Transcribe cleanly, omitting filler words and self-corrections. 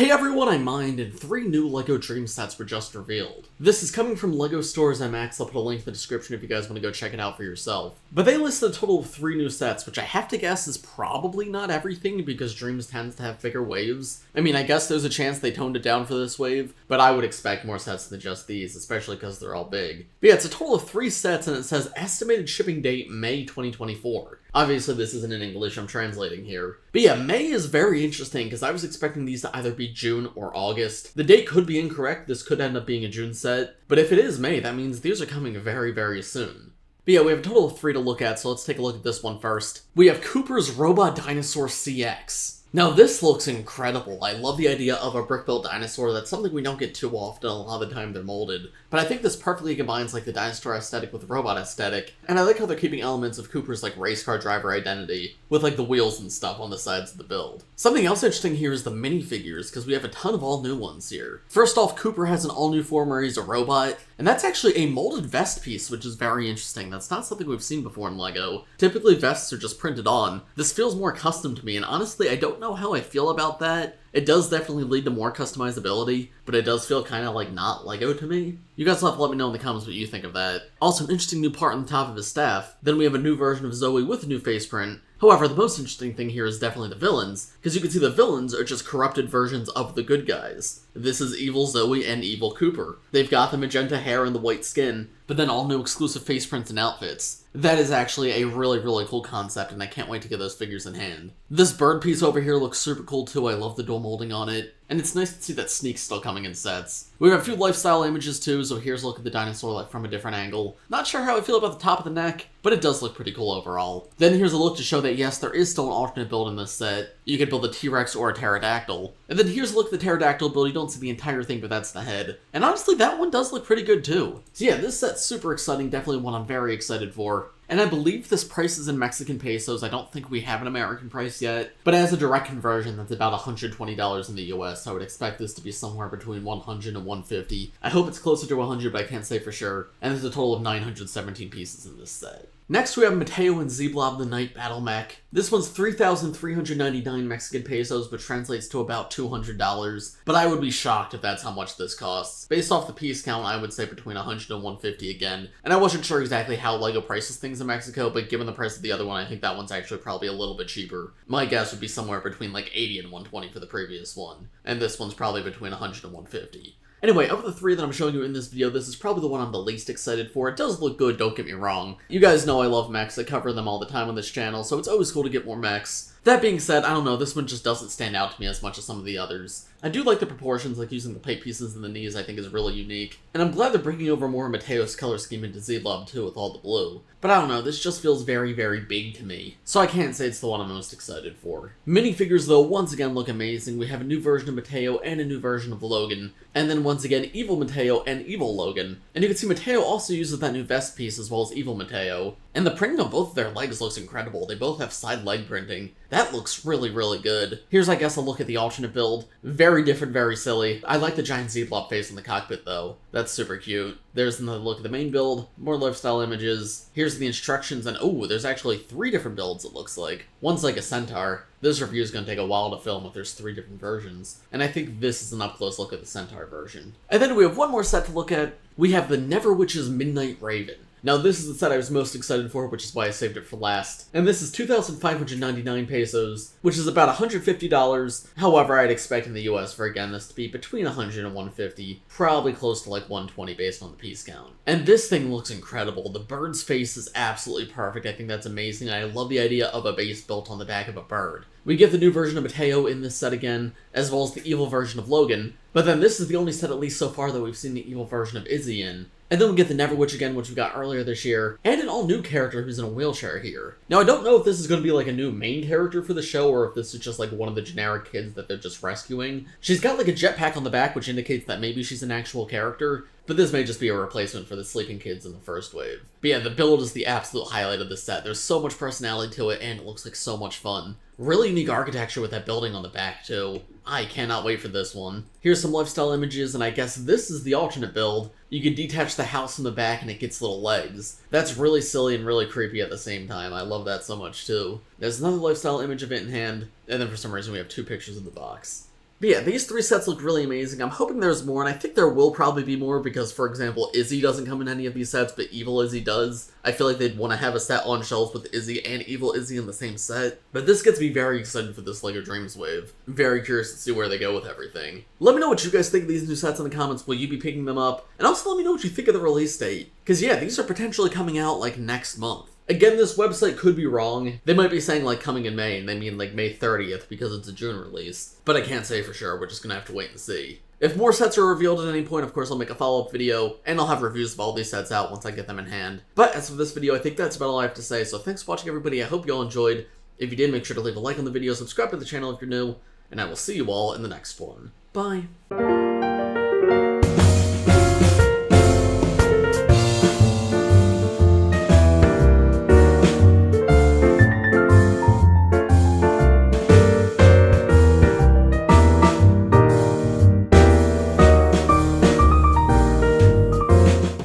Hey everyone, I'm Mind, and 3 new LEGO Dreamzzz sets were just revealed. This is coming from LEGO Stores MX, I'll put a link in the description if you guys want to go check it out for yourself. But they listed a total of 3 new sets, which I have to guess is probably not everything because Dreamzzz tends to have bigger waves. I mean, I guess there's a chance they toned it down for this wave, but I would expect more sets than just these, especially because they're all big. But yeah, it's a total of 3 sets and it says estimated shipping date May 2024. Obviously this isn't in English, I'm translating here. But yeah, May is very interesting because I was expecting these to either be June or August. The date could be incorrect, this could end up being a June set, but if it is May, that means these are coming very, very soon. But yeah, we have a total of 3 to look at, so let's take a look at this one first. We have Cooper's Robot Dinosaur CX. Now this looks incredible. I love the idea of a brick-built dinosaur. That's something we don't get too often, a lot of the time they're molded. But I think this perfectly combines like the dinosaur aesthetic with the robot aesthetic, and I like how they're keeping elements of Cooper's like race car driver identity, with like the wheels and stuff on the sides of the build. Something else interesting here is the minifigures, because we have a ton of all new ones here. First off, Cooper has an all-new form where he's a robot, and that's actually a molded vest piece, which is very interesting. That's not something we've seen before in LEGO. Typically vests are just printed on. This feels more custom to me, and honestly, I don't know how I feel about that. It does definitely lead to more customizability, but it does feel kind of like not LEGO to me. You guys will have to let me know in the comments what you think of that. Also, an interesting new part on the top of his staff. Then we have a new version of Zoe with a new face print. However, the most interesting thing here is definitely the villains, because you can see the villains are just corrupted versions of the good guys. This is Evil Zoe and Evil Cooper. They've got the magenta hair and the white skin, but then all new exclusive face prints and outfits. That is actually a really, really cool concept, and I can't wait to get those figures in hand. This bird piece over here looks super cool too, I love the dual molding on it. And it's nice to see that Sneak's still coming in sets. We have a few lifestyle images too, so here's a look at the dinosaur like from a different angle. Not sure how I feel about the top of the neck, but it does look pretty cool overall. Then here's a look to show that yes, there is still an alternate build in this set. You could build a T-Rex or a pterodactyl. And then here's a look at the pterodactyl build. You don't see the entire thing, but that's the head. And honestly, that one does look pretty good too. So yeah, this set's super exciting, definitely one I'm very excited for. And I believe this price is in Mexican pesos. I don't think we have an American price yet. But as a direct conversion, that's about $120 in the US. I would expect this to be somewhere between 100 and 150. I hope it's closer to 100, but I can't say for sure. And there's a total of 917 pieces in this set. Next we have Matteo and Z-blob the Night Battle Mech. This one's 3,399 Mexican pesos, which translates to about $200. But I would be shocked if that's how much this costs. Based off the piece count, I would say between 100 and 150 again. And I wasn't sure exactly how LEGO prices things in Mexico, but given the price of the other one, I think that one's actually probably a little bit cheaper. My guess would be somewhere between like 80 and 120 for the previous one. And this one's probably between 100 and 150. Anyway, of the 3 that I'm showing you in this video, this is probably the one I'm the least excited for. It does look good, don't get me wrong. You guys know I love mechs, I cover them all the time on this channel, so it's always cool to get more mechs. That being said, I don't know, this one just doesn't stand out to me as much as some of the others. I do like the proportions, like using the plate pieces and the knees I think is really unique. And I'm glad they're bringing over more Matteo's color scheme into Z-blob too with all the blue. But I don't know, this just feels very, very big to me. So I can't say it's the one I'm most excited for. Minifigures though, once again look amazing. We have a new version of Matteo and a new version of Logan. And then once again, Evil Matteo and Evil Logan. And you can see Matteo also uses that new vest piece as well as Evil Matteo. And the printing on both of their legs looks incredible. They both have side leg printing. That looks really, really good. Here's, I guess, a look at the alternate build. Very different, very silly. I like the giant Z-blob face in the cockpit, though. That's super cute. There's another look at the main build. More lifestyle images. Here's the instructions, and oh, there's actually 3 different builds, it looks like. One's like a centaur. This review is going to take a while to film if there's 3 different versions. And I think this is an up-close look at the centaur version. And then we have one more set to look at. We have the Neverwitch's Midnight Raven. Now this is the set I was most excited for, which is why I saved it for last. And this is 2,599 pesos, which is about $150. However, I'd expect in the US for, again, this to be between 100 and 150, probably close to like 120 based on the piece count. And this thing looks incredible. The bird's face is absolutely perfect. I think that's amazing. I love the idea of a base built on the back of a bird. We get the new version of Matteo in this set again, as well as the evil version of Logan. But then this is the only set, at least so far, that we've seen the evil version of Izzy in. And then we get the Neverwitch again, which we got earlier this year, and an all-new character who's in a wheelchair here. Now, I don't know if this is going to be like a new main character for the show, or if this is just like one of the generic kids that they're just rescuing. She's got like a jetpack on the back, which indicates that maybe she's an actual character, but this may just be a replacement for the sleeping kids in the first wave. But yeah, the build is the absolute highlight of this set. There's so much personality to it, and it looks like so much fun. Really unique architecture with that building on the back, too. I cannot wait for this one. Here's some lifestyle images, and I guess this is the alternate build. You can detach the house from the back and it gets little legs. That's really silly and really creepy at the same time. I love that so much, too. There's another lifestyle image of it in hand, and then for some reason we have 2 pictures in the box. But yeah, these 3 sets look really amazing. I'm hoping there's more, and I think there will probably be more because, for example, Izzy doesn't come in any of these sets, but Evil Izzy does. I feel like they'd want to have a set on shelves with Izzy and Evil Izzy in the same set. But this gets me very excited for this LEGO Dreamzzz wave. I'm very curious to see where they go with everything. Let me know what you guys think of these new sets in the comments. Will you be picking them up? And also let me know what you think of the release date. Because yeah, these are potentially coming out like next month. Again, this website could be wrong. They might be saying, like, coming in May, and they mean, like, May 30th because it's a June release. But I can't say for sure. We're just gonna have to wait and see. If more sets are revealed at any point, of course, I'll make a follow-up video, and I'll have reviews of all these sets out once I get them in hand. But as for this video, I think that's about all I have to say, so thanks for watching, everybody. I hope you all enjoyed. If you did, make sure to leave a like on the video, subscribe to the channel if you're new, and I will see you all in the next one. Bye.